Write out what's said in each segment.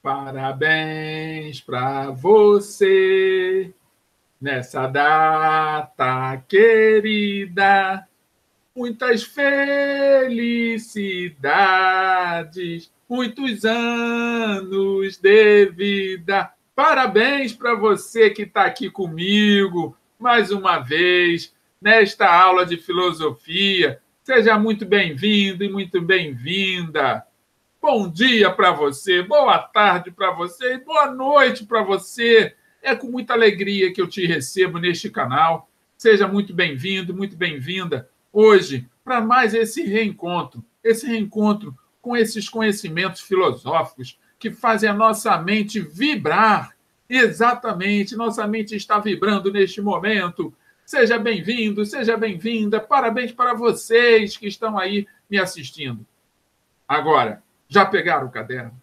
Parabéns para você nessa data querida. Muitas felicidades, muitos anos de vida. Parabéns para você que está aqui comigo mais uma vez nesta aula de filosofia. Seja muito bem-vindo e muito bem-vinda. Bom dia para você, boa tarde para você e boa noite para você. É com muita alegria que eu te recebo neste canal. Seja muito bem-vindo, muito bem-vinda hoje para mais esse reencontro com esses conhecimentos filosóficos que fazem a nossa mente vibrar. Exatamente, nossa mente está vibrando neste momento. Seja bem-vindo, seja bem-vinda. Parabéns para vocês que estão aí me assistindo. Agora, já pegaram o caderno?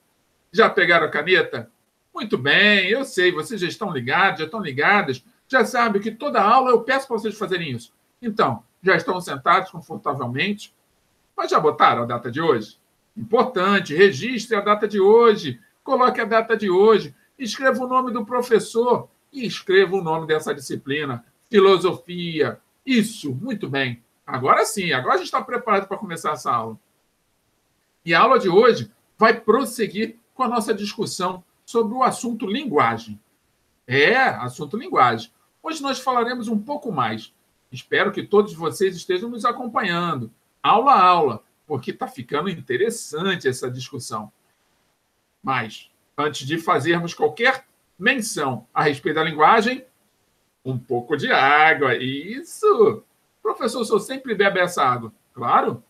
Já pegaram a caneta? Muito bem, eu sei, vocês já estão ligados, já estão ligadas, já sabem que toda aula eu peço para vocês fazerem isso. Então, já estão sentados confortavelmente, mas já botaram a data de hoje? Importante, registre a data de hoje, coloque a data de hoje, escreva o nome do professor e escreva o nome dessa disciplina, filosofia. Isso, muito bem. Agora sim, agora a gente está preparado para começar essa aula. E a aula de hoje vai prosseguir com a nossa discussão sobre o assunto linguagem. Assunto linguagem. Hoje nós falaremos um pouco mais. Espero que todos vocês estejam nos acompanhando, aula a aula, porque está ficando interessante essa discussão. Mas, antes de fazermos qualquer menção a respeito da linguagem, um pouco de água. Isso! Professor, o senhor sempre bebe essa água? Claro.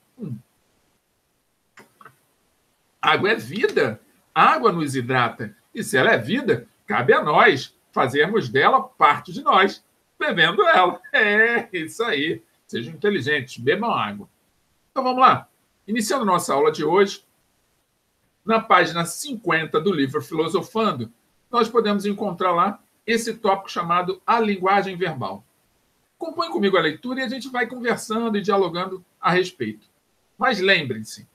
Água é vida. A água nos hidrata. E se ela é vida, cabe a nós fazermos dela parte de nós, bebendo ela. Isso aí. Sejam inteligentes, bebam água. Então vamos lá. Iniciando nossa aula de hoje, na página 50 do livro Filosofando, nós podemos encontrar lá esse tópico chamado A Linguagem Verbal. Acompanhe comigo a leitura e a gente vai conversando e dialogando a respeito. Mas lembrem-se,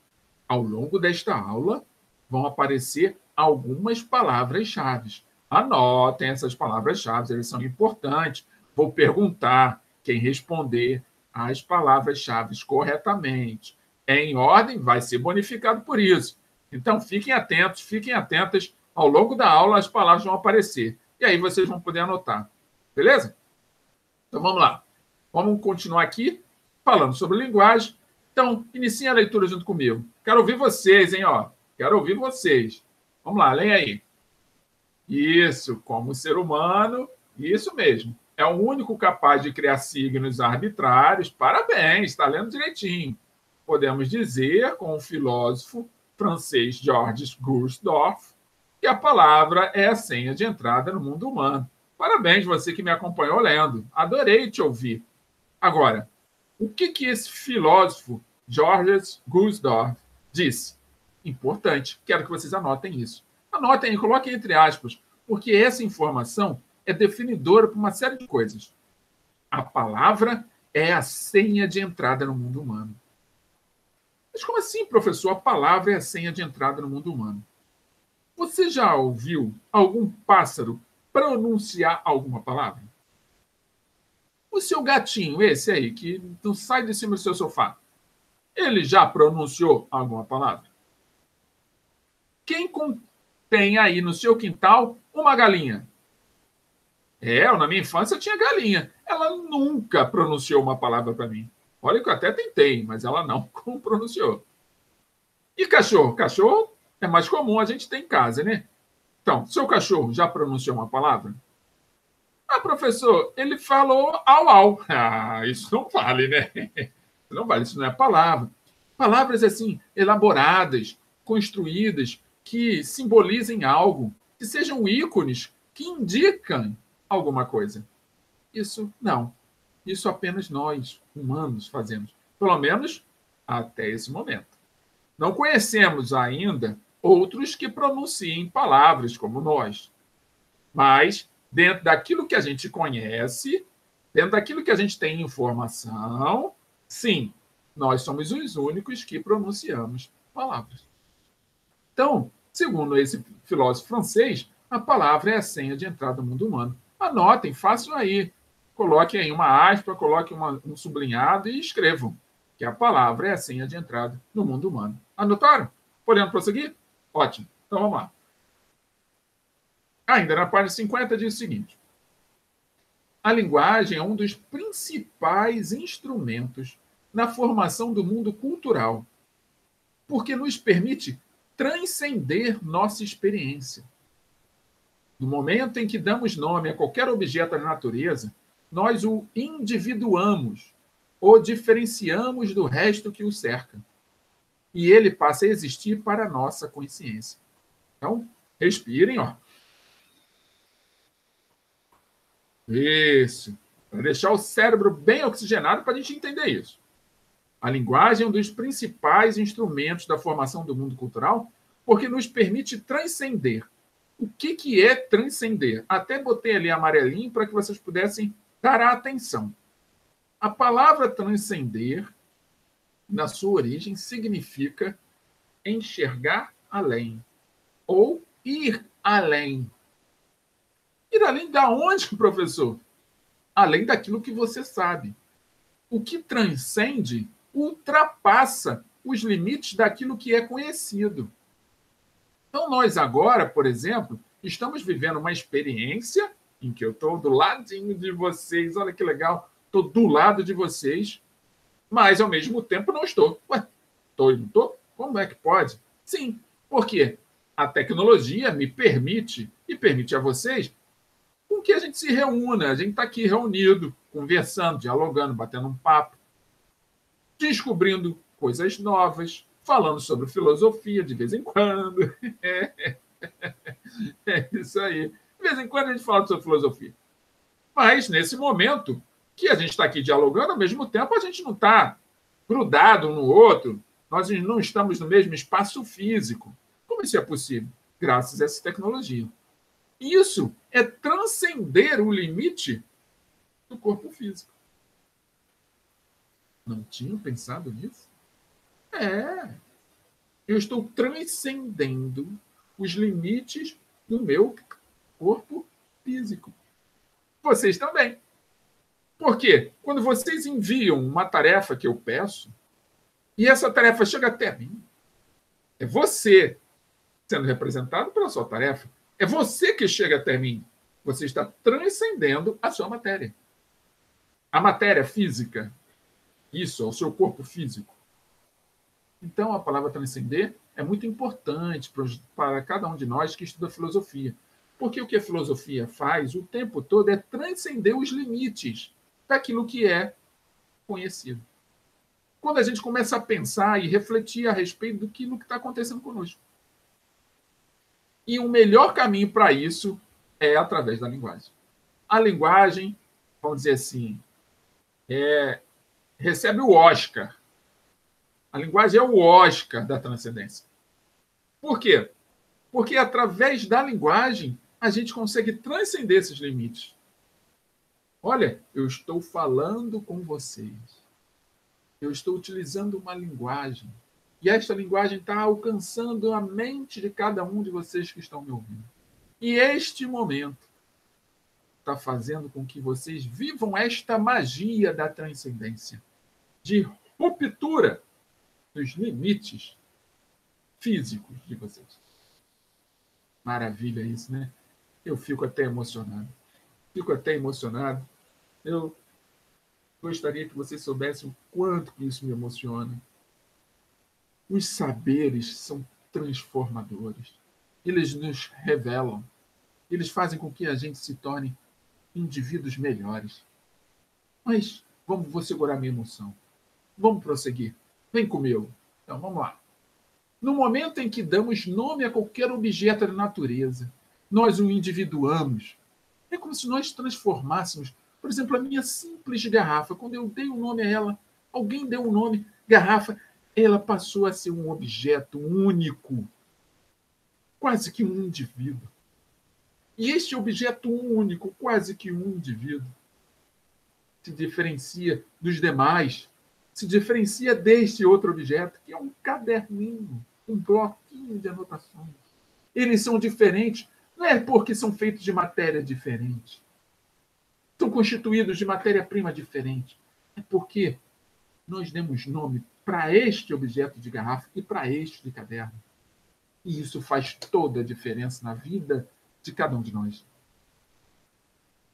ao longo desta aula, vão aparecer algumas palavras-chave. Anotem essas palavras-chave, elas são importantes. Vou perguntar, quem responder as palavras-chave corretamente, em ordem, vai ser bonificado por isso. Então, fiquem atentos, fiquem atentas. Ao longo da aula, as palavras vão aparecer. E aí vocês vão poder anotar. Beleza? Então, vamos lá. Vamos continuar aqui, falando sobre linguagem. Então, iniciem a leitura junto comigo. Quero ouvir vocês, hein? Quero ouvir vocês. Vamos lá, leia aí. Isso, como ser humano, isso mesmo. É o único capaz de criar signos arbitrários. Parabéns, está lendo direitinho. Podemos dizer, com o filósofo francês Georges Gurdjieff, que a palavra é a senha de entrada no mundo humano. Parabéns, você que me acompanhou lendo. Adorei te ouvir. Agora, o que esse filósofo, Georges Gurdjieff, disse? Importante, quero que vocês anotem isso. Anotem e coloquem entre aspas, porque essa informação é definidora para uma série de coisas. A palavra é a senha de entrada no mundo humano. Mas como assim, professor? A palavra é a senha de entrada no mundo humano. Você já ouviu algum pássaro pronunciar alguma palavra? O seu gatinho, esse aí, que não sai de cima do seu sofá, ele já pronunciou alguma palavra? Quem tem aí no seu quintal uma galinha? Eu, na minha infância, tinha galinha. Ela nunca pronunciou uma palavra para mim. Olha que eu até tentei, mas ela não pronunciou. E cachorro? Cachorro é mais comum a gente ter em casa, né? Então, seu cachorro já pronunciou uma palavra? Professor, ele falou au, au. Isso não vale, né? Não vale, isso não é palavra. Palavras, assim, elaboradas, construídas, que simbolizem algo, que sejam ícones, que indicam alguma coisa. Isso não. Isso apenas nós, humanos, fazemos. Pelo menos até esse momento. Não conhecemos ainda outros que pronunciem palavras como nós. Mas, dentro daquilo que a gente conhece, dentro daquilo que a gente tem informação, sim, nós somos os únicos que pronunciamos palavras. Então, Segundo esse filósofo francês, a palavra é a senha de entrada do mundo humano. Anotem, façam aí. Coloquem aí uma aspa, coloquem um sublinhado e escrevam que a palavra é a senha de entrada no mundo humano. Anotaram? Podemos prosseguir? Ótimo. Então vamos lá. Ainda na página 50 diz o seguinte: a linguagem é um dos principais instrumentos na formação do mundo cultural, porque nos permite transcender nossa experiência. No momento em que damos nome a qualquer objeto da natureza, nós o individuamos, o diferenciamos do resto que o cerca, e ele passa a existir para a nossa consciência. Então, respirem, ó. Isso. Para deixar o cérebro bem oxigenado para a gente entender isso. A linguagem é um dos principais instrumentos da formação do mundo cultural, porque nos permite transcender. O que é transcender? Até botei ali amarelinho para que vocês pudessem dar a atenção. A palavra transcender, na sua origem, significa enxergar além, ou ir além. Ir além de onde, professor? Além daquilo que você sabe. O que transcende ultrapassa os limites daquilo que é conhecido. Então, nós agora, por exemplo, estamos vivendo uma experiência em que eu estou do ladinho de vocês, olha que legal, estou do lado de vocês, mas, ao mesmo tempo, não estou. Ué, estou e não estou? Como é que pode? Sim, porque a tecnologia me permite, e permite a vocês, com que a gente se reúna, a gente está aqui reunido, conversando, dialogando, batendo um papo, descobrindo coisas novas, falando sobre filosofia de vez em quando. É isso aí. De vez em quando a gente fala sobre filosofia. Mas, nesse momento que a gente está aqui dialogando, ao mesmo tempo a gente não está grudado um no outro, nós não estamos no mesmo espaço físico. Como isso é possível? Graças a essa tecnologia. Isso é transcender o limite do corpo físico. Não tinham pensado nisso? Eu estou transcendendo os limites do meu corpo físico. Vocês também. Por quê? Quando vocês enviam uma tarefa que eu peço, e essa tarefa chega até mim, é você sendo representado pela sua tarefa. É você que chega até mim. Você está transcendendo a sua matéria. A matéria física, isso, é o seu corpo físico. Então, a palavra transcender é muito importante para cada um de nós que estuda filosofia. Porque o que a filosofia faz o tempo todo é transcender os limites daquilo que é conhecido. Quando a gente começa a pensar e refletir a respeito do que está acontecendo conosco. E o melhor caminho para isso é através da linguagem. A linguagem, vamos dizer assim, recebe o Oscar. A linguagem é o Oscar da transcendência. Por quê? Porque através da linguagem a gente consegue transcender esses limites. Olha, eu estou falando com vocês. Eu estou utilizando uma linguagem. E esta linguagem está alcançando a mente de cada um de vocês que estão me ouvindo. E este momento está fazendo com que vocês vivam esta magia da transcendência, de ruptura dos limites físicos de vocês. Maravilha isso, né? Eu fico até emocionado. Eu gostaria que vocês soubessem o quanto que isso me emociona. Os saberes são transformadores. Eles nos revelam. Eles fazem com que a gente se torne indivíduos melhores. Mas vou segurar minha emoção. Vamos prosseguir. Vem comigo. Então, vamos lá. No momento em que damos nome a qualquer objeto da natureza, nós o individuamos. É como se nós transformássemos, por exemplo, a minha simples garrafa. Quando eu dei um nome a ela, alguém deu um nome, garrafa, ela passou a ser um objeto único, quase que um indivíduo. E este objeto único, quase que um indivíduo, se diferencia dos demais, se diferencia deste outro objeto, que é um caderninho, um bloquinho de anotações. Eles são diferentes. Não é porque são feitos de matéria diferente. São constituídos de matéria-prima diferente. É porque nós demos nome para este objeto de garrafa e para este de caderno. E isso faz toda a diferença na vida de cada um de nós.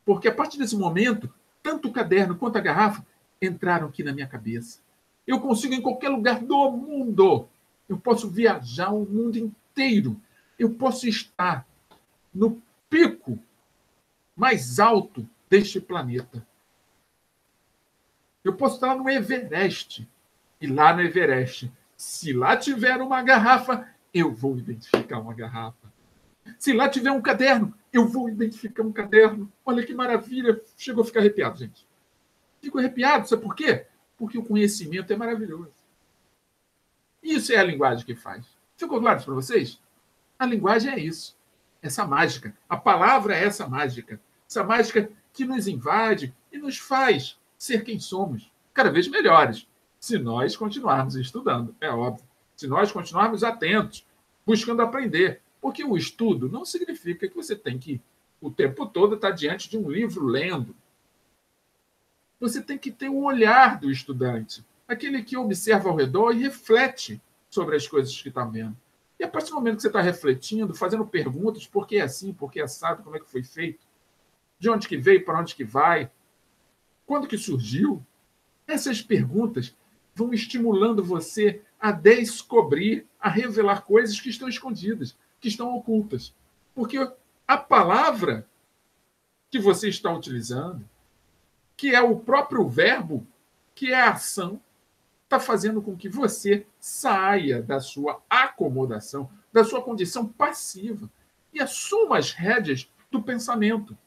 Porque a partir desse momento, tanto o caderno quanto a garrafa entraram aqui na minha cabeça. Eu consigo em qualquer lugar do mundo. Eu posso viajar o mundo inteiro. Eu posso estar no pico mais alto deste planeta. Eu posso estar no Everest. E lá no Everest, se lá tiver uma garrafa, eu vou identificar uma garrafa. Se lá tiver um caderno, eu vou identificar um caderno. Olha que maravilha. Chegou a ficar arrepiado, gente. Fico arrepiado, sabe por quê? Porque o conhecimento é maravilhoso. Isso é a linguagem que faz. Ficou claro isso para vocês? A linguagem é isso. Essa mágica. A palavra é essa mágica. Essa mágica que nos invade e nos faz ser quem somos. Cada vez melhores. Se nós continuarmos estudando, é óbvio. Se nós continuarmos atentos, buscando aprender. Porque o estudo não significa que você tem que, o tempo todo, estar diante de um livro lendo. Você tem que ter o olhar do estudante, aquele que observa ao redor e reflete sobre as coisas que está vendo. E a partir do momento que você está refletindo, fazendo perguntas, por que é assim, por que é assado, como é que foi feito, de onde que veio, para onde que vai, quando que surgiu, essas perguntas vão estimulando você a descobrir, a revelar coisas que estão escondidas, que estão ocultas. Porque a palavra que você está utilizando, que é o próprio verbo, que é a ação, está fazendo com que você saia da sua acomodação, da sua condição passiva, e assuma as rédeas do pensamento.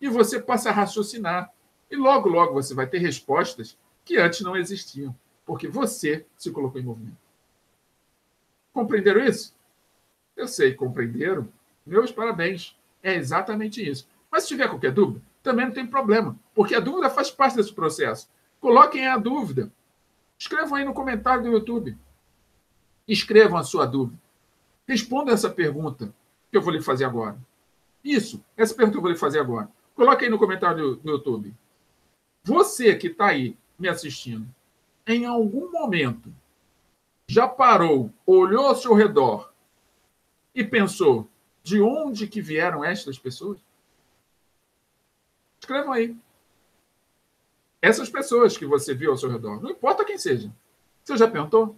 E você passa a raciocinar. E logo, logo você vai ter respostas que antes não existiam, porque você se colocou em movimento. Compreenderam isso? Eu sei, compreenderam? Meus parabéns. É exatamente isso. Mas se tiver qualquer dúvida, também não tem problema, porque a dúvida faz parte desse processo. Coloquem a dúvida. Escrevam aí no comentário do YouTube. Escrevam a sua dúvida. Respondam essa pergunta que eu vou lhe fazer agora. Isso, essa pergunta que eu vou lhe fazer agora. Coloque aí no comentário do YouTube. Você que está aí me assistindo, em algum momento, já parou, olhou ao seu redor e pensou de onde que vieram estas pessoas? Escrevam aí. Essas pessoas que você viu ao seu redor, não importa quem seja. Você já perguntou?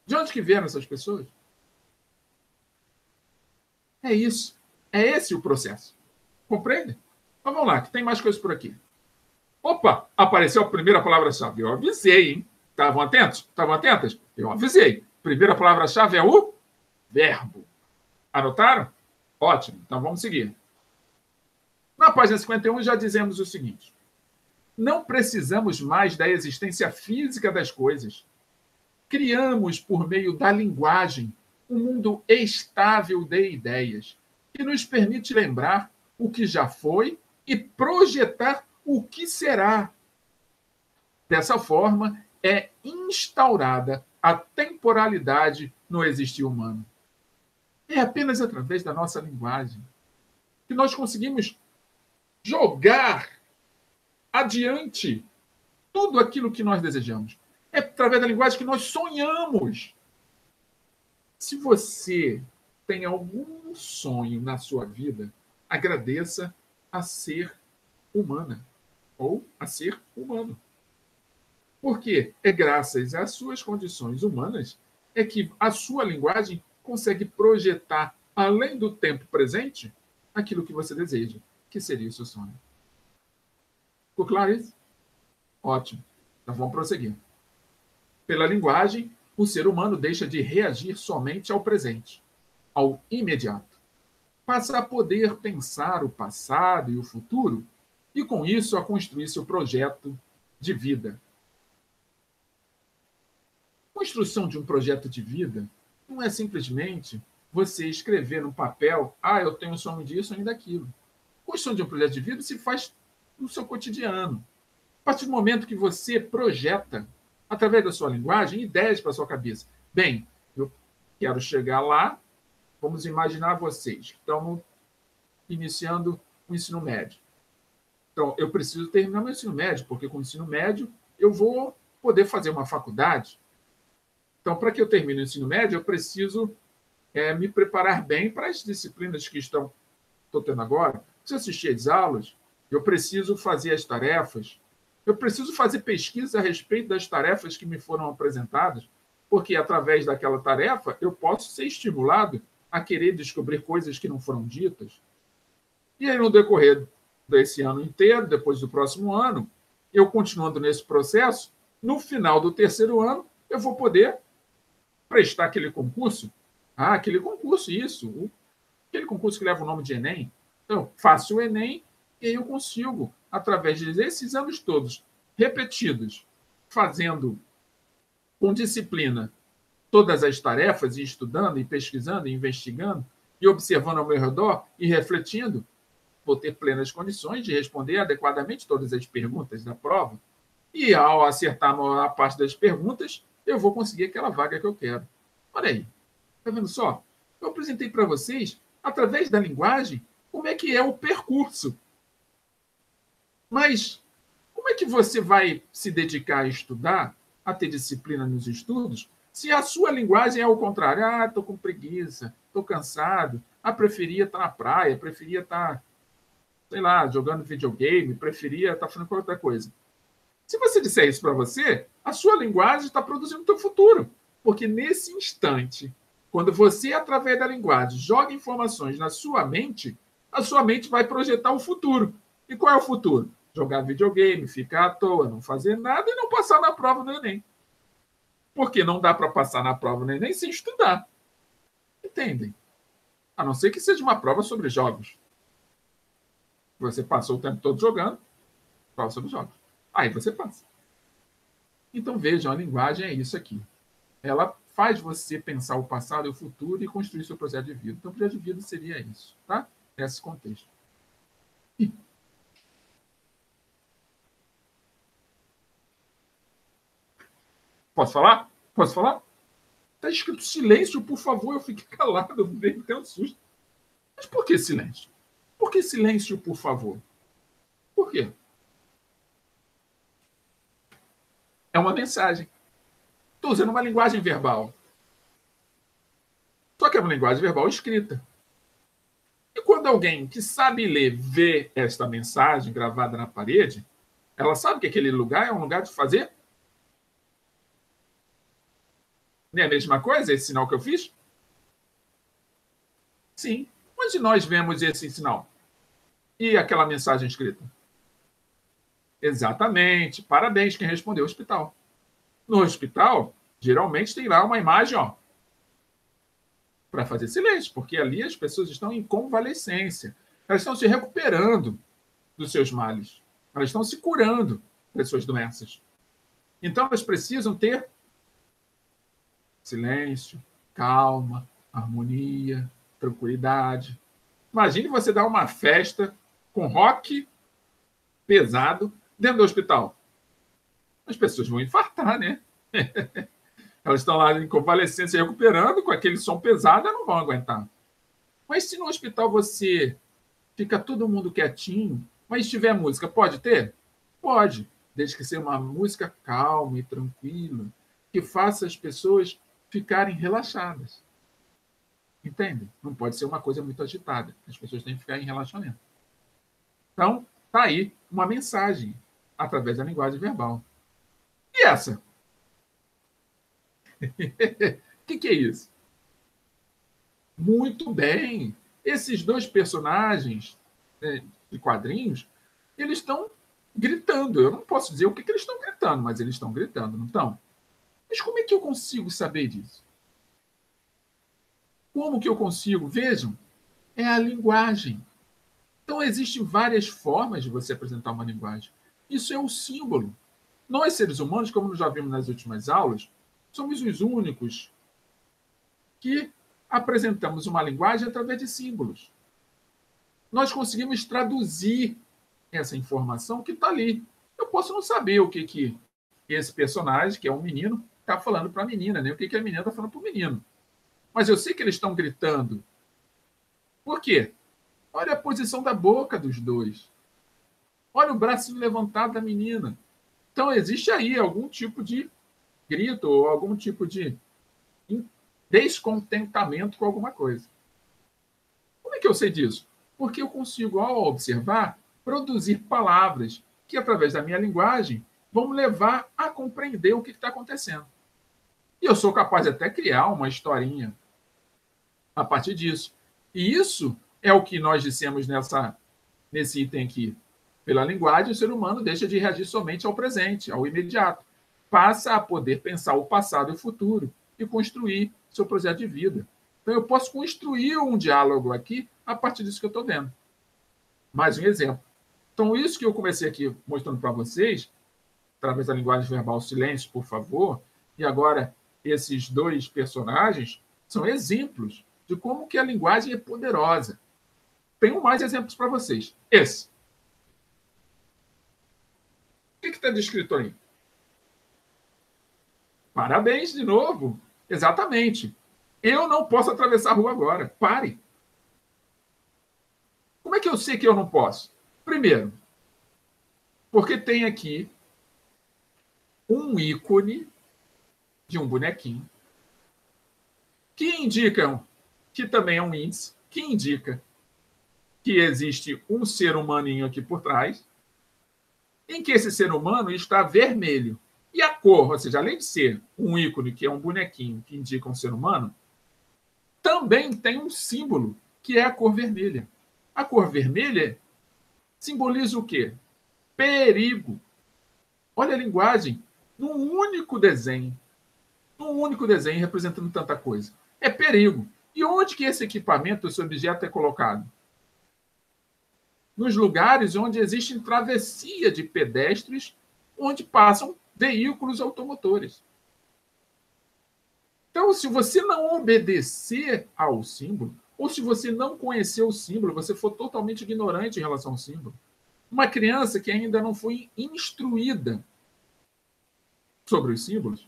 De onde que vieram essas pessoas? É isso. É esse o processo. Compreende? Então vamos lá, que tem mais coisas por aqui. Opa, apareceu a primeira palavra-chave. Eu avisei, hein? Estavam atentos? Estavam atentas? Eu avisei. Primeira palavra-chave é o verbo. Anotaram? Ótimo. Então vamos seguir. Na página 51 já dizemos o seguinte. Não precisamos mais da existência física das coisas. Criamos, por meio da linguagem, um mundo estável de ideias, que nos permite lembrar o que já foi e projetar o que será. Dessa forma, é instaurada a temporalidade no existir humano. É apenas através da nossa linguagem que nós conseguimos jogar adiante tudo aquilo que nós desejamos. É através da linguagem que nós sonhamos. Se você tem algum sonho na sua vida, agradeça a ser humana ou a ser humano. Porque é graças às suas condições humanas é que a sua linguagem consegue projetar, além do tempo presente, aquilo que você deseja, que seria o seu sonho. Ficou claro isso? Ótimo. Então vamos prosseguir. Pela linguagem, o ser humano deixa de reagir somente ao presente, ao imediato. Passa a poder pensar o passado e o futuro e, com isso, a construir seu projeto de vida. A construção de um projeto de vida não é simplesmente você escrever no papel, eu tenho um sonho disso, sonho daquilo. A construção de um projeto de vida se faz no seu cotidiano. A partir do momento que você projeta, através da sua linguagem, ideias para a sua cabeça. Bem, eu quero chegar lá Vamos imaginar vocês que estão iniciando o ensino médio. Então, eu preciso terminar meu ensino médio, porque com o ensino médio eu vou poder fazer uma faculdade. Então, para que eu termine o ensino médio, eu preciso me preparar bem para as disciplinas que estou tendo agora. Preciso assistir às aulas, eu preciso fazer as tarefas, eu preciso fazer pesquisa a respeito das tarefas que me foram apresentadas, porque através daquela tarefa eu posso ser estimulado a querer descobrir coisas que não foram ditas. E aí, no decorrer desse ano inteiro, depois do próximo ano, eu continuando nesse processo, no final do terceiro ano, eu vou poder prestar aquele concurso. Ah, aquele concurso, isso. Aquele concurso que leva o nome de Enem. Então, faço o Enem e aí eu consigo, através desses anos todos repetidos, fazendo com disciplina todas as tarefas, e estudando, e pesquisando, e investigando, e observando ao meu redor, e refletindo, vou ter plenas condições de responder adequadamente todas as perguntas da prova, e ao acertar a maior parte das perguntas, eu vou conseguir aquela vaga que eu quero. Olha aí, está vendo só? Eu apresentei para vocês, através da linguagem, como é que é o percurso. Mas como é que você vai se dedicar a estudar, a ter disciplina nos estudos, se a sua linguagem é o contrário? Ah, estou com preguiça, estou cansado, preferia estar na praia, preferia estar, sei lá, jogando videogame, preferia estar fazendo qualquer outra coisa. Se você disser isso para você, a sua linguagem está produzindo o teu futuro. Porque nesse instante, quando você, através da linguagem, joga informações na sua mente, a sua mente vai projetar o futuro. E qual é o futuro? Jogar videogame, ficar à toa, não fazer nada e não passar na prova do Enem. Porque não dá para passar na prova do Enem sem estudar. Entendem? A não ser que seja uma prova sobre jogos. Você passou o tempo todo jogando, prova sobre jogos. Aí você passa. Então vejam, a linguagem é isso aqui. Ela faz você pensar o passado e o futuro e construir seu projeto de vida. Então, o projeto de vida seria isso, tá? Esse contexto. Posso falar? Posso falar? Está escrito silêncio, por favor, eu fiquei calado, eu dei até um susto. Mas por que silêncio? Por que silêncio, por favor? Por quê? É uma mensagem. Estou usando uma linguagem verbal. Só que é uma linguagem verbal escrita. E quando alguém que sabe ler vê esta mensagem gravada na parede, ela sabe que aquele lugar é um lugar de fazer. Não é a mesma coisa esse sinal que eu fiz? Sim. Onde nós vemos esse sinal? E aquela mensagem escrita? Exatamente. Parabéns, quem respondeu, hospital. No hospital, geralmente tem lá uma imagem, ó, para fazer silêncio, porque ali as pessoas estão em convalescência. Elas estão se recuperando dos seus males. Elas estão se curando das suas doenças. Então, elas precisam ter silêncio, calma, harmonia, tranquilidade. Imagine você dar uma festa com rock pesado dentro do hospital. As pessoas vão infartar, né? Elas estão lá em convalescência, recuperando, com aquele som pesado, elas não vão aguentar. Mas se no hospital você fica todo mundo quietinho, mas tiver música, pode ter? Pode, desde que seja uma música calma e tranquila, que faça as pessoas ficarem relaxadas. Entende? Não pode ser uma coisa muito agitada. As pessoas têm que ficar em relaxamento. Então, está aí uma mensagem através da linguagem verbal. E essa? O que é isso? Muito bem. Esses dois personagens, né, de quadrinhos, eles estão gritando. Eu não posso dizer o que eles estão gritando, mas eles estão gritando, não estão? Mas como é que eu consigo saber disso? Como que eu consigo? Vejam, é a linguagem. Então, existem várias formas de você apresentar uma linguagem. Isso é um símbolo. Nós, seres humanos, como nós já vimos nas últimas aulas, somos os únicos que apresentamos uma linguagem através de símbolos. Nós conseguimos traduzir essa informação que está ali. Eu posso não saber o que esse personagem, que é um menino, está falando para a menina, né? O que a menina está falando para o menino. mas eu sei que eles estão gritando. Por quê? Olha a posição da boca dos dois. Olha o braço levantado da menina. Então, existe aí algum tipo de grito ou algum tipo de descontentamento com alguma coisa. Como é que eu sei disso? Porque eu consigo, ao observar, produzir palavras que, através da minha linguagem, vão me levar a compreender o que está acontecendo. E eu sou capaz de até criar uma historinha a partir disso. E isso é o que nós dissemos nesse item aqui. Pela linguagem, o ser humano deixa de reagir somente ao presente, ao imediato. Passa a poder pensar o passado e o futuro e construir seu projeto de vida. Então, eu posso construir um diálogo aqui a partir disso que eu estou vendo. Mais um exemplo. Então, isso que eu comecei aqui mostrando para vocês, através da linguagem verbal, silêncio, por favor, e agora esses dois personagens são exemplos de como que a linguagem é poderosa. Tenho mais exemplos para vocês. Esse. O que está descrito aí? Parabéns de novo. Exatamente. Eu não posso atravessar a rua agora. Pare. Como é que eu sei que eu não posso? Primeiro, porque tem aqui um ícone de um bonequinho que indica que também é um índice, que indica que existe um ser humaninho aqui por trás, em que esse ser humano está vermelho. E a cor, ou seja, além de ser um ícone, que é um bonequinho que indica um ser humano, também tem um símbolo, que é a cor vermelha. A cor vermelha simboliza o quê? Perigo. Olha a linguagem, num único desenho representando tanta coisa. É perigo. E onde que esse equipamento, esse objeto é colocado? Nos lugares onde existe travessia de pedestres, onde passam veículos automotores. Então, se você não obedecer ao símbolo, ou se você não conhecer o símbolo, você for totalmente ignorante em relação ao símbolo, uma criança que ainda não foi instruída sobre os símbolos,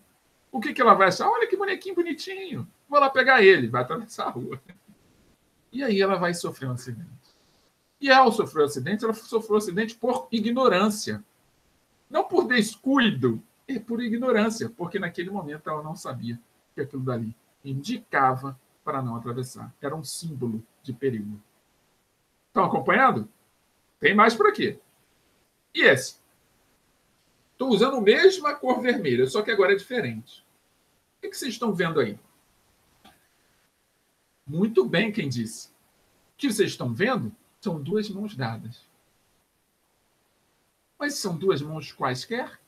o que ela vai achar? Olha que bonequinho bonitinho, vou lá pegar ele, vai atravessar a rua. E aí ela vai sofrer um acidente. E ao sofrer um acidente, ela sofreu um acidente por ignorância. Não por descuido, é por ignorância, porque naquele momento ela não sabia que aquilo dali indicava para não atravessar. Era um símbolo de perigo. Estão acompanhando? Tem mais por aqui. E esse? Estou usando a mesma cor vermelha, só que agora é diferente. O que vocês estão vendo aí? Muito bem, quem disse. O que vocês estão vendo são duas mãos dadas. Mas são duas mãos quaisquer?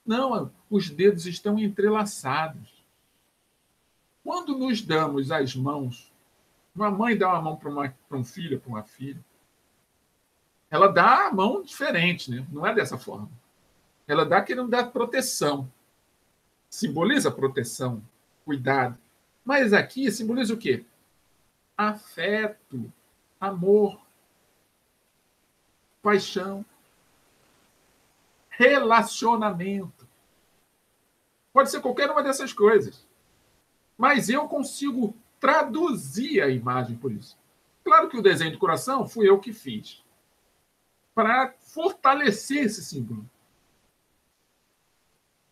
Não, os dedos estão entrelaçados. Quando nos damos as mãos, uma mãe dá uma mão para um filho, para uma filha, ela dá a mão diferente, né? Não é dessa forma. Ela dá querendo dar proteção. Simboliza proteção, cuidado. Mas aqui simboliza o quê? Afeto, amor, paixão, relacionamento. Pode ser qualquer uma dessas coisas. Mas eu consigo traduzir a imagem por isso. Claro que o desenho do coração fui eu que fiz, para fortalecer esse símbolo.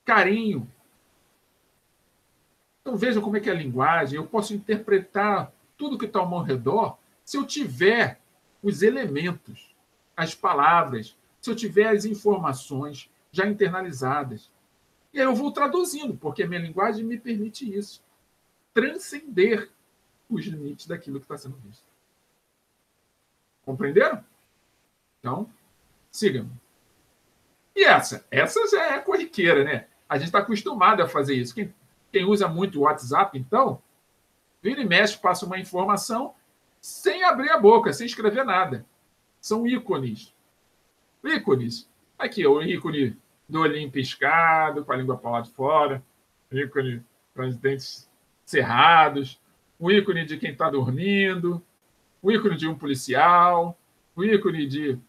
Carinho. Então veja como é que é a linguagem. Eu posso interpretar tudo que está ao meu redor se eu tiver os elementos, as palavras, se eu tiver as informações já internalizadas. E aí eu vou traduzindo, porque a minha linguagem me permite isso. Transcender os limites daquilo que está sendo visto. Compreenderam? Então, sigam. E essa já é corriqueira, né? A gente está acostumado a fazer isso. Quem usa muito o WhatsApp, então, vira e mexe, passa uma informação sem abrir a boca, sem escrever nada. São ícones. Ícones. Aqui, o ícone do olhinho piscado, com a língua para lá de fora, ícone com os dentes cerrados, o ícone de quem está dormindo, o ícone de um policial, o ícone de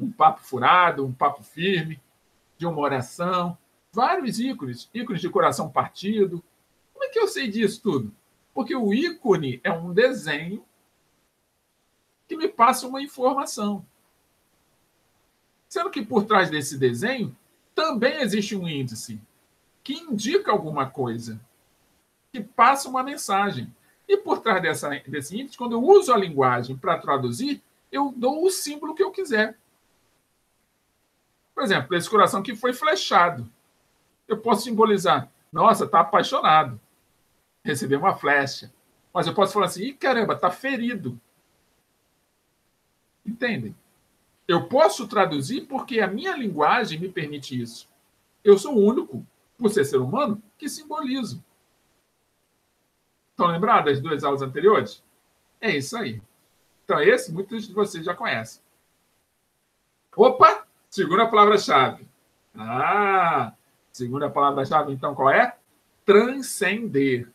um papo furado, um papo firme, de uma oração, vários ícones, ícones de coração partido. Como é que eu sei disso tudo? Porque o ícone é um desenho que me passa uma informação. Sendo que por trás desse desenho também existe um índice que indica alguma coisa, que passa uma mensagem. E por trás desse índice, quando eu uso a linguagem para traduzir, eu dou o símbolo que eu quiser. Por exemplo, esse coração que foi flechado. Eu posso simbolizar, nossa, está apaixonado, recebeu uma flecha. Mas eu posso falar assim, ih, caramba, está ferido. Entendem? Eu posso traduzir porque a minha linguagem me permite isso. Eu sou o único, por ser humano, que simbolizo. Estão lembrados das 2 aulas anteriores? É isso aí. Então, esse muitos de vocês já conhecem. Opa! Segunda palavra-chave. Segunda palavra-chave, então, qual é? Transcender.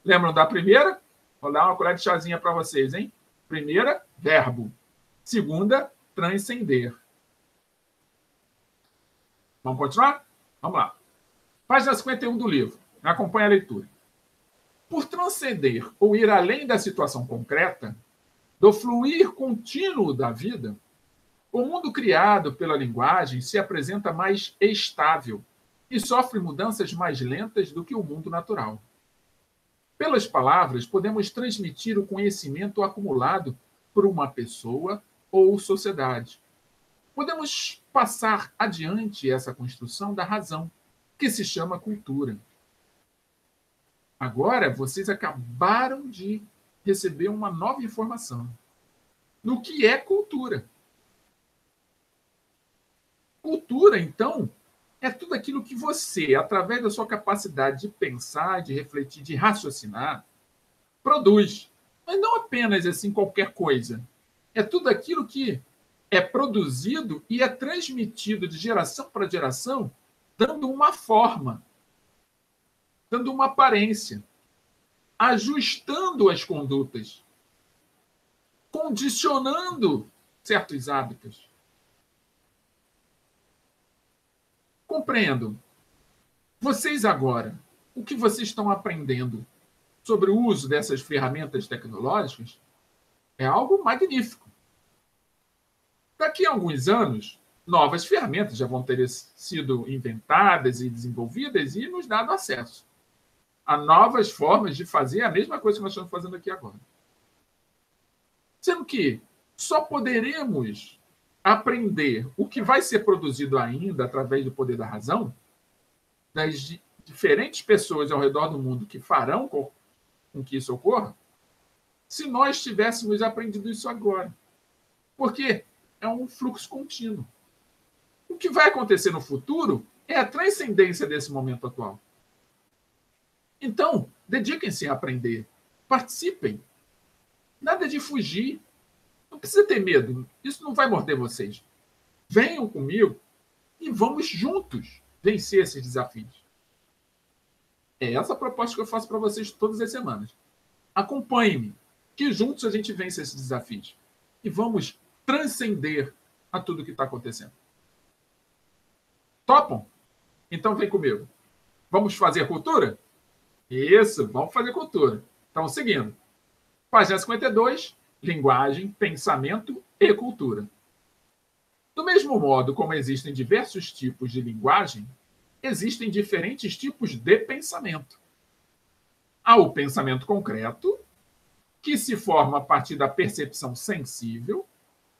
Lembram da primeira? Vou dar uma colher de chazinha para vocês, hein? Primeira, verbo. Segunda, transcender. Vamos continuar? Vamos lá. Página 51 do livro. Acompanhe a leitura. Por transcender ou ir além da situação concreta, do fluir contínuo da vida, o mundo criado pela linguagem se apresenta mais estável e sofre mudanças mais lentas do que o mundo natural. Pelas palavras, podemos transmitir o conhecimento acumulado por uma pessoa ou sociedade. Podemos passar adiante essa construção da razão, que se chama cultura. Agora, vocês acabaram de receber uma nova informação. No que é cultura? Cultura, então, é tudo aquilo que você, através da sua capacidade de pensar, de refletir, de raciocinar, produz. Mas não apenas assim qualquer coisa. É tudo aquilo que é produzido e é transmitido de geração para geração, dando uma forma, dando uma aparência, ajustando as condutas, condicionando certos hábitos. Compreendo. Vocês agora, o que vocês estão aprendendo sobre o uso dessas ferramentas tecnológicas é algo magnífico. Daqui a alguns anos, novas ferramentas já vão ter sido inventadas e desenvolvidas e nos dado acesso a novas formas de fazer a mesma coisa que nós estamos fazendo aqui agora. Sendo que só poderemos aprender o que vai ser produzido ainda através do poder da razão das diferentes pessoas ao redor do mundo que farão com que isso ocorra, se nós tivéssemos aprendido isso agora. Porque é um fluxo contínuo. O que vai acontecer no futuro é a transcendência desse momento atual. Então, dediquem-se a aprender. Participem. Nada de fugir. Não precisa ter medo. Isso não vai morder vocês. Venham comigo e vamos juntos vencer esses desafios. É essa a proposta que eu faço para vocês todas as semanas. Acompanhe-me, que juntos a gente vence esses desafios. E vamos transcender a tudo que está acontecendo. Topam? Então vem comigo. Vamos fazer cultura? Isso, vamos fazer cultura. Então, seguindo. Página 52, linguagem, pensamento e cultura. Do mesmo modo como existem diversos tipos de linguagem, existem diferentes tipos de pensamento. Há o pensamento concreto, que se forma a partir da percepção sensível,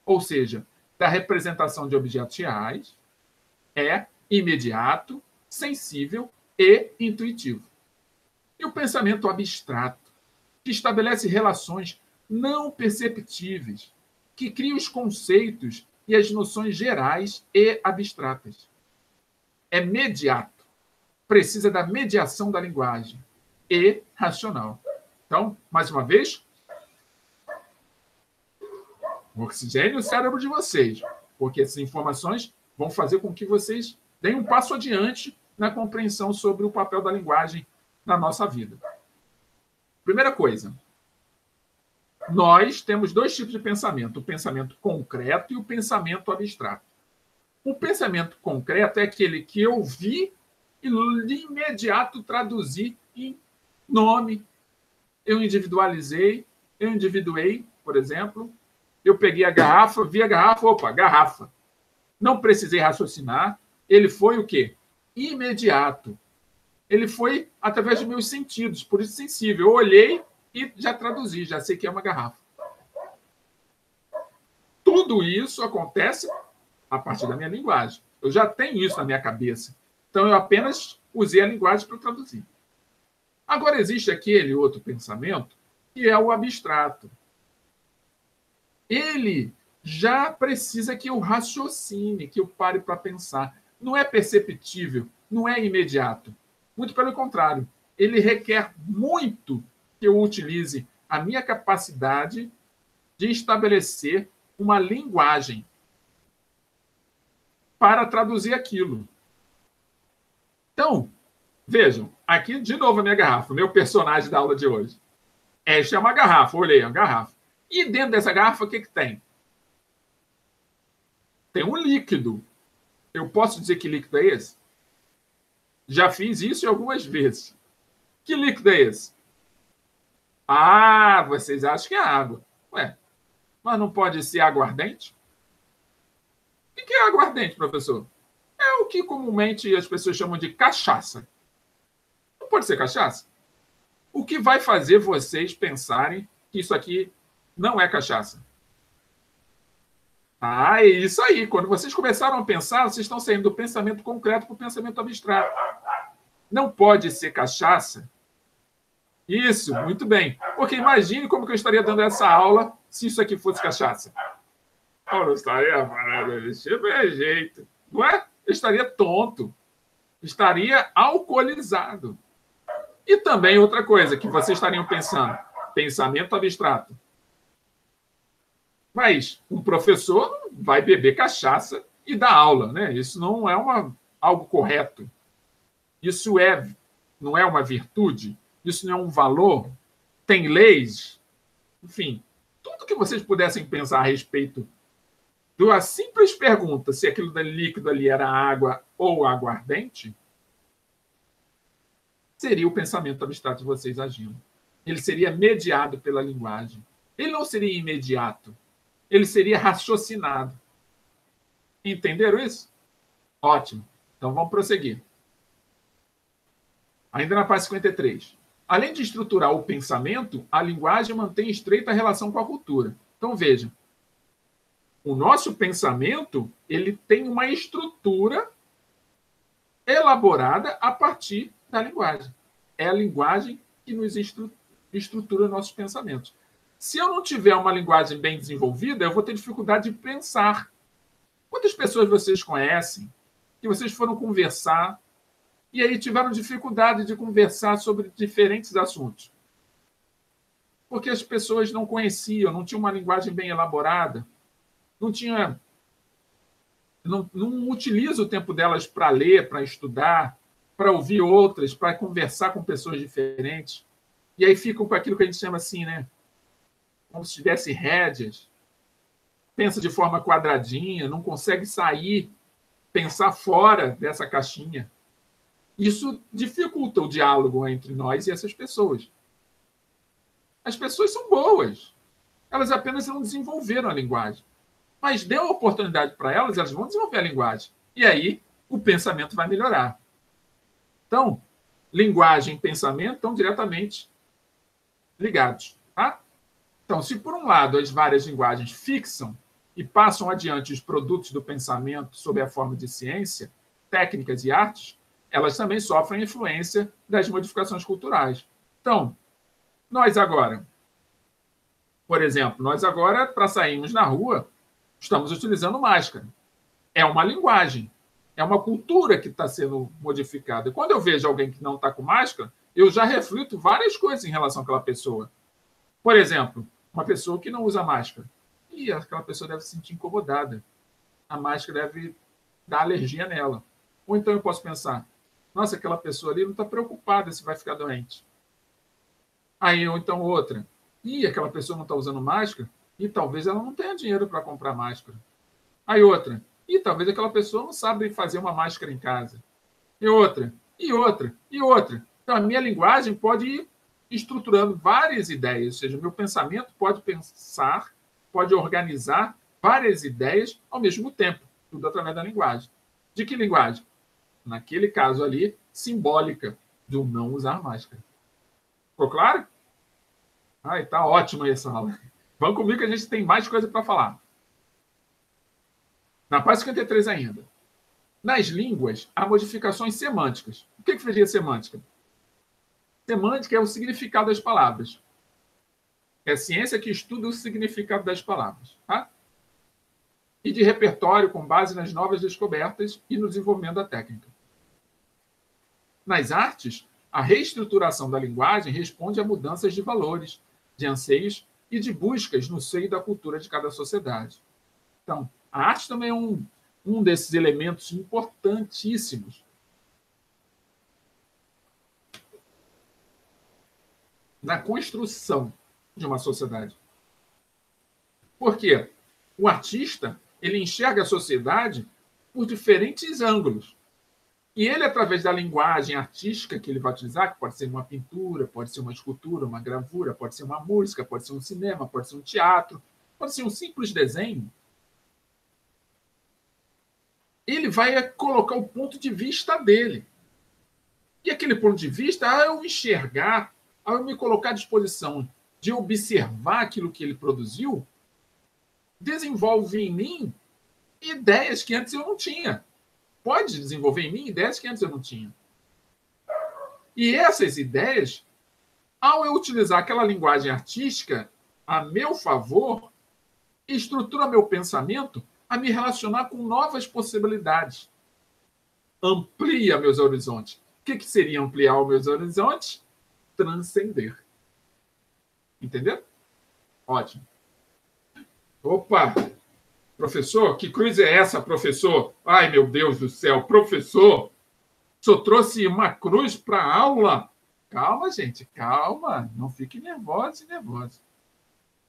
ou seja, da representação de objetos reais, é imediato, sensível e intuitivo. E o pensamento abstrato, que estabelece relações não perceptíveis, que cria os conceitos e as noções gerais e abstratas. É mediato, precisa da mediação da linguagem e racional. Então, mais uma vez, oxigênio o cérebro de vocês, porque essas informações vão fazer com que vocês deem um passo adiante na compreensão sobre o papel da linguagem na nossa vida. Primeira coisa, nós temos 2 tipos de pensamento, o pensamento concreto e o pensamento abstrato. O pensamento concreto é aquele que eu vi e de imediato traduzi em nome, eu individualizei, eu individuei, por exemplo, eu peguei a garrafa, vi a garrafa, opa, garrafa. Não precisei raciocinar, ele foi o quê? Imediato. Ele foi através dos meus sentidos, por isso sensível. Eu olhei e já traduzi, já sei que é uma garrafa. Tudo isso acontece a partir da minha linguagem. Eu já tenho isso na minha cabeça. Então, eu apenas usei a linguagem para traduzir. Agora, existe aquele outro pensamento, que é o abstrato. Ele já precisa que eu raciocine, que eu pare para pensar. Não é perceptível, não é imediato. Muito pelo contrário, ele requer muito que eu utilize a minha capacidade de estabelecer uma linguagem para traduzir aquilo. Então, vejam, aqui de novo a minha garrafa, meu personagem da aula de hoje. Esta é uma garrafa, olhei, é uma garrafa. E dentro dessa garrafa, o que tem? Tem um líquido. Eu posso dizer que líquido é esse? Já fiz isso algumas vezes. Que líquido é esse? Ah, vocês acham que é água. Ué, mas não pode ser aguardente? O que é aguardente, professor? É o que comumente as pessoas chamam de cachaça. Não pode ser cachaça? O que vai fazer vocês pensarem que isso aqui não é cachaça? Ah, é isso aí. Quando vocês começaram a pensar, vocês estão saindo do pensamento concreto para o pensamento abstrato. Não pode ser cachaça? Isso, muito bem. Porque imagine como que eu estaria dando essa aula se isso aqui fosse cachaça. Eu não estaria desse jeito. Não é? Eu estaria tonto. Estaria alcoolizado. E também outra coisa que vocês estariam pensando, pensamento abstrato. Mas um professor não vai beber cachaça e dar aula, né? Isso não é algo correto. Isso não é uma virtude, isso não é um valor, tem leis, enfim, tudo que vocês pudessem pensar a respeito da simples pergunta se aquilo líquido ali era água ou aguardente, seria o pensamento abstrato de vocês agindo. Ele seria mediado pela linguagem. Ele não seria imediato. Ele seria raciocinado. Entenderam isso? Ótimo. Então vamos prosseguir. Ainda na página 53. Além de estruturar o pensamento, a linguagem mantém estreita relação com a cultura. Então vejam, o nosso pensamento ele tem uma estrutura elaborada a partir da linguagem. É a linguagem que nos estrutura nossos pensamentos. Se eu não tiver uma linguagem bem desenvolvida, eu vou ter dificuldade de pensar. Quantas pessoas vocês conhecem que vocês foram conversar e aí tiveram dificuldade de conversar sobre diferentes assuntos? Porque as pessoas não conheciam, não tinham uma linguagem bem elaborada, não utiliza o tempo delas para ler, para estudar, para ouvir outras, para conversar com pessoas diferentes. E aí ficam com aquilo que a gente chama assim, né? Como se tivesse rédeas. Pensa de forma quadradinha, não consegue sair, pensar fora dessa caixinha. Isso dificulta o diálogo entre nós e essas pessoas. As pessoas são boas. Elas apenas não desenvolveram a linguagem. Mas dê uma oportunidade para elas, elas vão desenvolver a linguagem. E aí o pensamento vai melhorar. Então, linguagem e pensamento estão diretamente ligados. Tá? Então, se por um lado as várias linguagens fixam e passam adiante os produtos do pensamento sob a forma de ciência, técnicas e artes, elas também sofrem influência das modificações culturais. Então, nós agora, por exemplo, para sairmos na rua, estamos utilizando máscara. É uma linguagem, é uma cultura que está sendo modificada. E quando eu vejo alguém que não está com máscara, eu já reflito várias coisas em relação àquela pessoa. Por exemplo, uma pessoa que não usa máscara. E aquela pessoa deve se sentir incomodada. A máscara deve dar alergia nela. Ou então eu posso pensar, nossa, aquela pessoa ali não está preocupada se vai ficar doente. Aí, ou então outra, aquela pessoa não está usando máscara e talvez ela não tenha dinheiro para comprar máscara. Aí outra, talvez aquela pessoa não sabe fazer uma máscara em casa. E outra. Então a minha linguagem pode ir estruturando várias ideias, ou seja, meu pensamento pode pensar, pode organizar várias ideias ao mesmo tempo, tudo através da linguagem. De que linguagem? Naquele caso ali, simbólica, do não usar máscara. Ficou claro? Ai, tá ótima essa aula. Vamos comigo que a gente tem mais coisa para falar. Na página 53 ainda. Nas línguas, há modificações semânticas. O que seria semântica? Semântica é o significado das palavras. É a ciência que estuda o significado das palavras. Tá? E de repertório com base nas novas descobertas e no desenvolvimento da técnica. Nas artes, a reestruturação da linguagem responde a mudanças de valores, de anseios e de buscas no seio da cultura de cada sociedade. Então, a arte também é um desses elementos importantíssimos na construção de uma sociedade. Por quê? O artista, ele enxerga a sociedade por diferentes ângulos. E ele, através da linguagem artística que ele vai utilizar, que pode ser uma pintura, pode ser uma escultura, uma gravura, pode ser uma música, pode ser um cinema, pode ser um teatro, pode ser um simples desenho, ele vai colocar o ponto de vista dele. E aquele ponto de vista, ao eu enxergar, ao eu me colocar à disposição de observar aquilo que ele produziu, desenvolve em mim ideias que antes eu não tinha. Pode desenvolver em mim ideias que antes eu não tinha. E essas ideias, ao eu utilizar aquela linguagem artística a meu favor, estrutura meu pensamento a me relacionar com novas possibilidades. Amplia meus horizontes. O que seria ampliar os meus horizontes? Transcender. Entendeu? Ótimo. Opa! Professor, que cruz é essa, professor? Ai, meu Deus do céu, professor! Só trouxe uma cruz para a aula? Calma, gente, calma. Não fique nervosa e nervosa.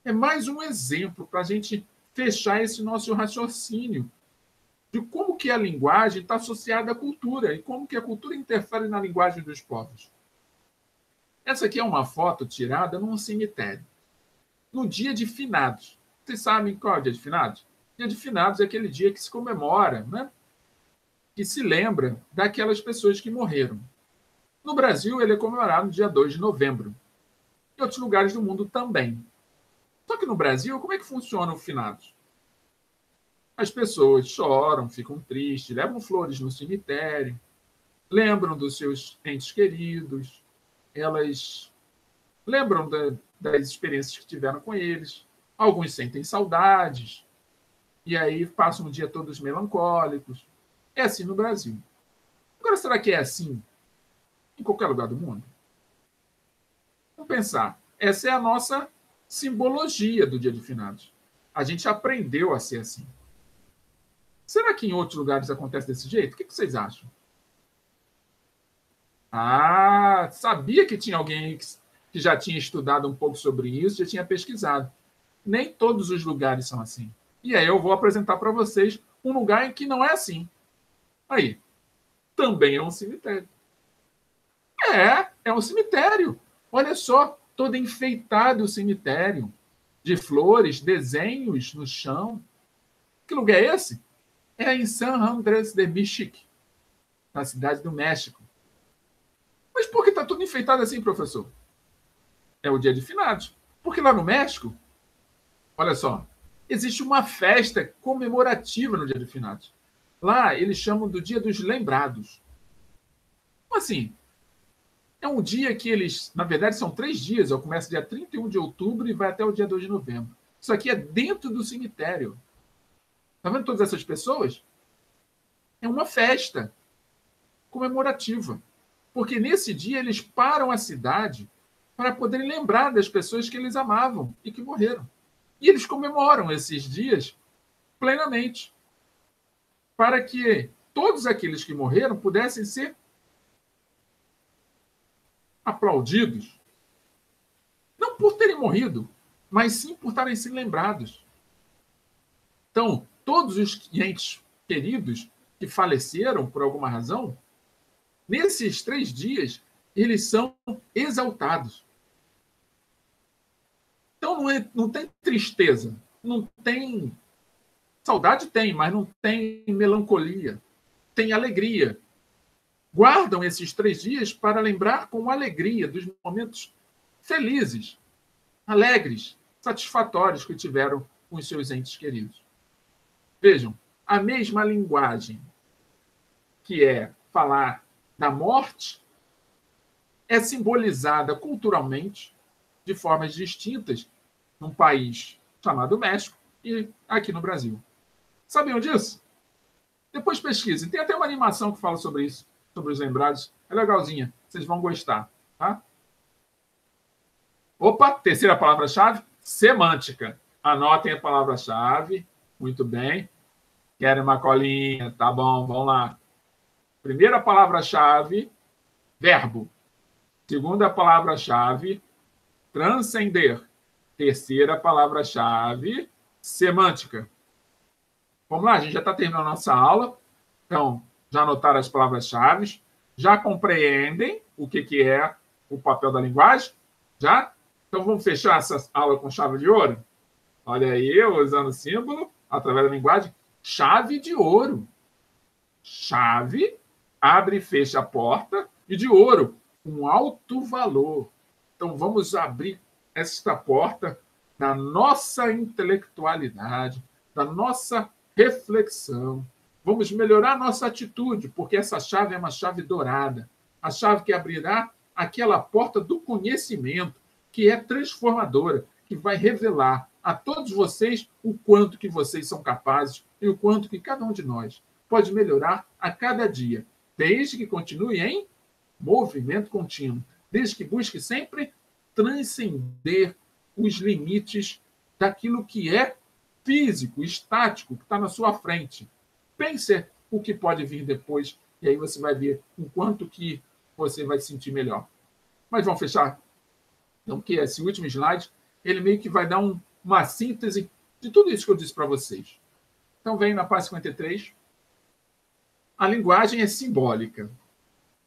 É mais um exemplo para a gente fechar esse nosso raciocínio de como que a linguagem está associada à cultura e como que a cultura interfere na linguagem dos povos. Essa aqui é uma foto tirada num cemitério, no dia de finados. Vocês sabem qual é o dia de finados? O dia de finados é aquele dia que se comemora, né? Que se lembra daquelas pessoas que morreram. No Brasil, ele é comemorado no dia 2 de novembro. Em outros lugares do mundo também. Só que no Brasil, como é que funciona o finados? As pessoas choram, ficam tristes, levam flores no cemitério, lembram dos seus entes queridos, elas lembram das experiências que tiveram com eles, alguns sentem saudades, e aí passam o dia todos melancólicos. É assim no Brasil. Agora, será que é assim em qualquer lugar do mundo? Vamos pensar. Essa é a nossa simbologia do Dia de Finados. A gente aprendeu a ser assim. Será que em outros lugares acontece desse jeito? O que vocês acham? Ah, sabia que tinha alguém que já tinha estudado um pouco sobre isso, já tinha pesquisado. Nem todos os lugares são assim. E aí eu vou apresentar para vocês um lugar em que não é assim. Aí, também é um cemitério. É um cemitério. Olha só, todo enfeitado o cemitério, de flores, desenhos no chão. Que lugar é esse? É em San Andrés de Mexico, na cidade do México. Mas por que está tudo enfeitado assim, professor? É o dia de finados. Porque lá no México, olha só, existe uma festa comemorativa no dia de finados. Lá eles chamam do Dia dos Lembrados. Como assim? É um dia que eles, na verdade, são 3 dias. Começa dia 31 de outubro e vai até o dia 2 de novembro. Isso aqui é dentro do cemitério. Está vendo todas essas pessoas? É uma festa comemorativa. Porque nesse dia eles param a cidade para poderem lembrar das pessoas que eles amavam e que morreram. E eles comemoram esses dias plenamente, para que todos aqueles que morreram pudessem ser aplaudidos, não por terem morrido, mas sim por estarem sendo lembrados. Então, todos os entes queridos que faleceram por alguma razão, nesses 3 dias, eles são exaltados. Então, não tem tristeza, não tem... Saudade tem, mas não tem melancolia, tem alegria. Guardam esses 3 dias para lembrar com alegria dos momentos felizes, alegres, satisfatórios que tiveram com os seus entes queridos. Vejam, a mesma linguagem que é falar da morte é simbolizada culturalmente de formas distintas num país chamado México e aqui no Brasil. Sabiam disso? Depois pesquisem. Tem até uma animação que fala sobre isso, sobre os lembrados. É legalzinha. Vocês vão gostar. Tá? Opa, terceira palavra-chave, semântica. Anotem a palavra-chave. Muito bem. Querem uma colinha? Tá bom, vamos lá. Primeira palavra-chave, verbo. Segunda palavra-chave, transcender. Terceira palavra-chave, semântica. Vamos lá, a gente já está terminando a nossa aula. Então, já anotaram as palavras-chave? Já compreendem o que é o papel da linguagem? Já? Então, vamos fechar essa aula com chave de ouro? Olha aí, eu usando o símbolo, através da linguagem, chave de ouro. Chave, abre e fecha a porta, e de ouro, um alto valor. Então, vamos abrir esta porta da nossa intelectualidade, da nossa reflexão. Vamos melhorar nossa atitude, porque essa chave é uma chave dourada. A chave que abrirá aquela porta do conhecimento, que é transformadora, que vai revelar a todos vocês o quanto que vocês são capazes e o quanto que cada um de nós pode melhorar a cada dia, desde que continue em movimento contínuo, desde que busque sempre transcender os limites daquilo que é físico, estático, que está na sua frente. Pense o que pode vir depois, e aí você vai ver o quanto que você vai se sentir melhor. Mas vamos fechar? Então, porque esse último slide, ele meio que vai dar uma síntese de tudo isso que eu disse para vocês. Então, vem na página 53. A linguagem é simbólica,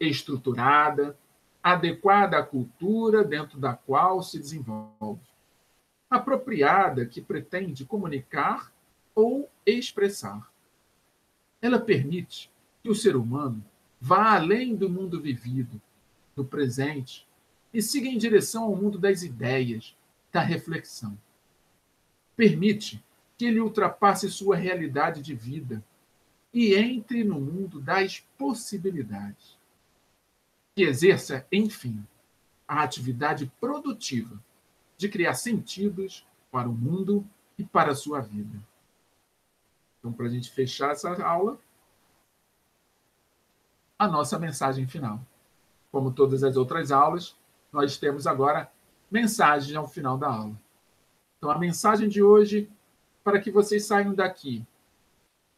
estruturada, adequada à cultura dentro da qual se desenvolve. Apropriada, que pretende comunicar ou expressar. Ela permite que o ser humano vá além do mundo vivido, do presente, e siga em direção ao mundo das ideias, da reflexão. Permite que ele ultrapasse sua realidade de vida e entre no mundo das possibilidades. Que exerça, enfim, a atividade produtiva de criar sentidos para o mundo e para a sua vida. Então, para a gente fechar essa aula, a nossa mensagem final. Como todas as outras aulas, nós temos agora mensagem ao final da aula. Então, a mensagem de hoje, para que vocês saiam daqui,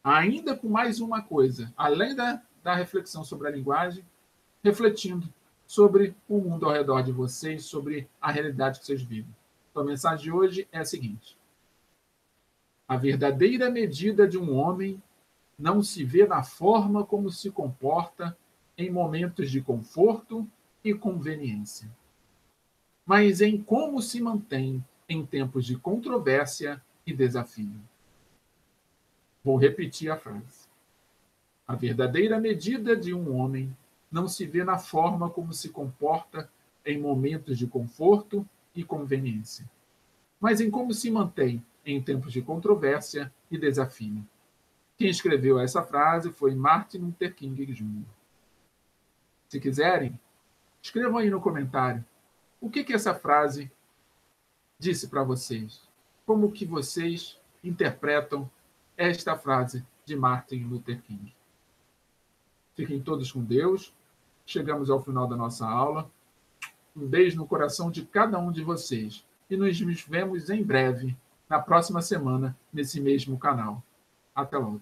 ainda com mais uma coisa, além da reflexão sobre a linguagem, refletindo sobre o mundo ao redor de vocês, sobre a realidade que vocês vivem. Então, a mensagem de hoje é a seguinte: a verdadeira medida de um homem não se vê na forma como se comporta em momentos de conforto e conveniência, mas em como se mantém em tempos de controvérsia e desafio. Vou repetir a frase. A verdadeira medida de um homem não se vê na forma como se comporta em momentos de conforto e conveniência, mas em como se mantém em tempos de controvérsia e desafio. Quem escreveu essa frase foi Martin Luther King Jr. Se quiserem, escrevam aí no comentário o que essa frase disse para vocês. Como que vocês interpretam esta frase de Martin Luther King. Fiquem todos com Deus. Chegamos ao final da nossa aula. Um beijo no coração de cada um de vocês. E nos vemos em breve, na próxima semana, nesse mesmo canal. Até logo.